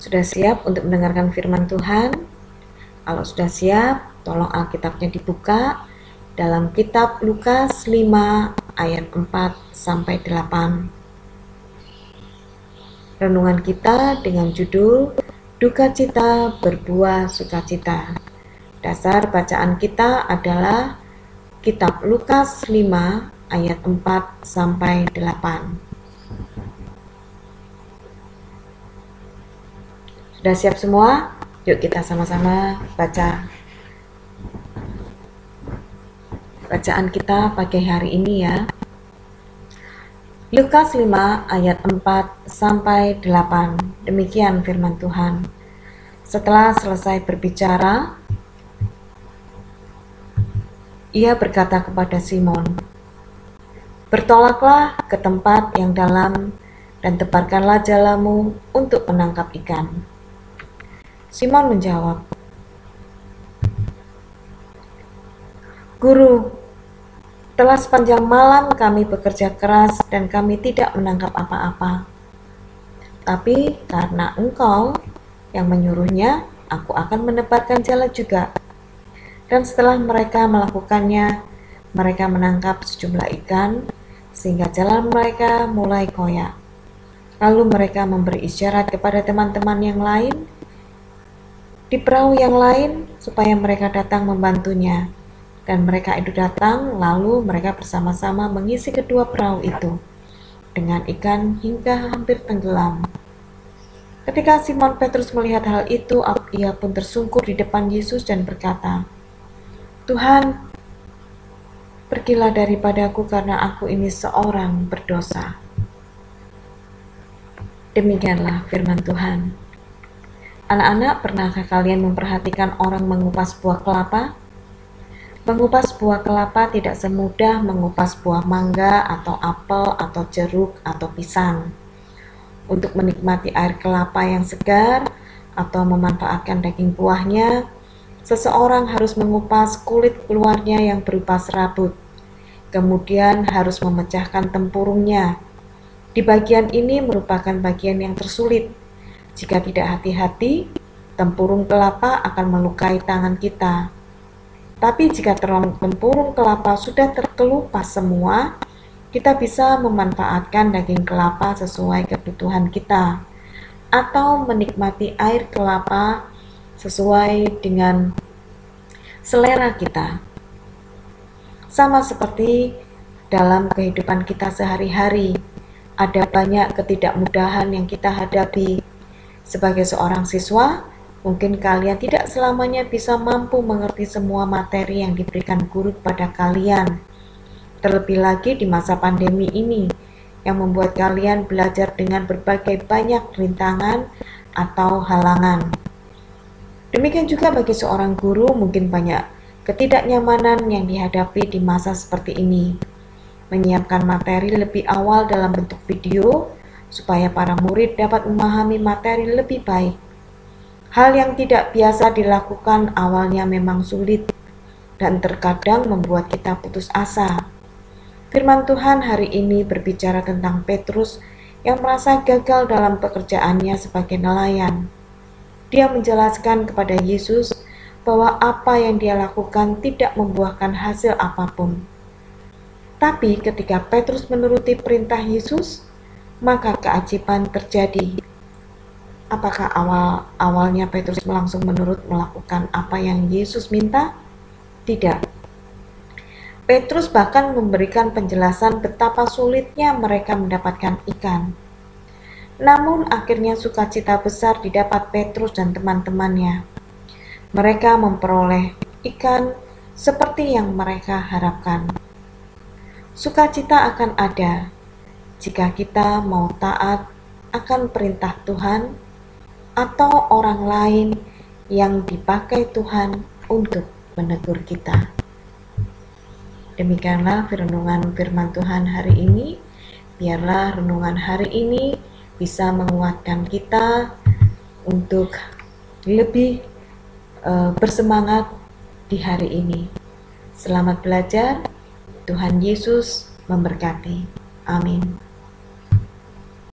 Sudah siap untuk mendengarkan firman Tuhan? Kalau sudah siap, tolong Alkitabnya dibuka dalam kitab Lukas 5 ayat 4-8. Renungan kita dengan judul Duka Cita Berbuah Sukacita. Dasar bacaan kita adalah kitab Lukas 5 ayat 4-8. Sudah siap semua? Yuk kita sama-sama baca. Bacaan kita pagi hari ini ya. Lukas 5 ayat 4-8. Demikian firman Tuhan. Setelah selesai berbicara, ia berkata kepada Simon, "Bertolaklah ke tempat yang dalam dan tebarkanlah jalamu untuk menangkap ikan." Simon menjawab, "Guru, telah sepanjang malam kami bekerja keras dan kami tidak menangkap apa-apa. Tapi karena Engkau yang menyuruhnya, aku akan menebarkan jala juga." Dan setelah mereka melakukannya, mereka menangkap sejumlah ikan, sehingga jalan mereka mulai koyak. Lalu mereka memberi isyarat kepada teman-teman yang lain di perahu yang lain supaya mereka datang membantunya. Dan mereka itu datang, lalu mereka bersama-sama mengisi kedua perahu itu dengan ikan hingga hampir tenggelam. Ketika Simon Petrus melihat hal itu, ia pun tersungkur di depan Yesus dan berkata, "Tuhan, pergilah daripadaku karena aku ini seorang berdosa." Demikianlah firman Tuhan. Anak-anak, pernahkah kalian memperhatikan orang mengupas buah kelapa? Mengupas buah kelapa tidak semudah mengupas buah mangga atau apel atau jeruk atau pisang. Untuk menikmati air kelapa yang segar atau memanfaatkan daging buahnya, seseorang harus mengupas kulit luarnya yang berupa serabut. Kemudian harus memecahkan tempurungnya. Di bagian ini merupakan bagian yang tersulit. Jika tidak hati-hati, tempurung kelapa akan melukai tangan kita. Tapi jika tempurung kelapa sudah terkelupas semua, kita bisa memanfaatkan daging kelapa sesuai kebutuhan kita, atau menikmati air kelapa sesuai dengan selera kita. Sama seperti dalam kehidupan kita sehari-hari, ada banyak ketidakmudahan yang kita hadapi. Sebagai seorang siswa, mungkin kalian tidak selamanya bisa mampu mengerti semua materi yang diberikan guru kepada kalian. Terlebih lagi di masa pandemi ini, yang membuat kalian belajar dengan berbagai banyak rintangan atau halangan. Demikian juga bagi seorang guru, mungkin banyak ketidaknyamanan yang dihadapi di masa seperti ini. Menyiapkan materi lebih awal dalam bentuk video, supaya para murid dapat memahami materi lebih baik. Hal yang tidak biasa dilakukan awalnya memang sulit dan terkadang membuat kita putus asa. Firman Tuhan hari ini berbicara tentang Petrus yang merasa gagal dalam pekerjaannya sebagai nelayan. Dia menjelaskan kepada Yesus bahwa apa yang dia lakukan tidak membuahkan hasil apapun. Tapi ketika Petrus menuruti perintah Yesus, maka keajaiban terjadi. Apakah awalnya Petrus langsung melakukan apa yang Yesus minta? Tidak. Petrus bahkan memberikan penjelasan betapa sulitnya mereka mendapatkan ikan. Namun akhirnya sukacita besar didapat Petrus dan teman-temannya. Mereka memperoleh ikan seperti yang mereka harapkan. Sukacita akan ada jika kita mau taat akan perintah Tuhan atau orang lain yang dipakai Tuhan untuk menegur kita. Demikianlah renungan firman Tuhan hari ini. Biarlah renungan hari ini bisa menguatkan kita untuk lebih bersemangat di hari ini. Selamat belajar. Tuhan Yesus memberkati. Amin.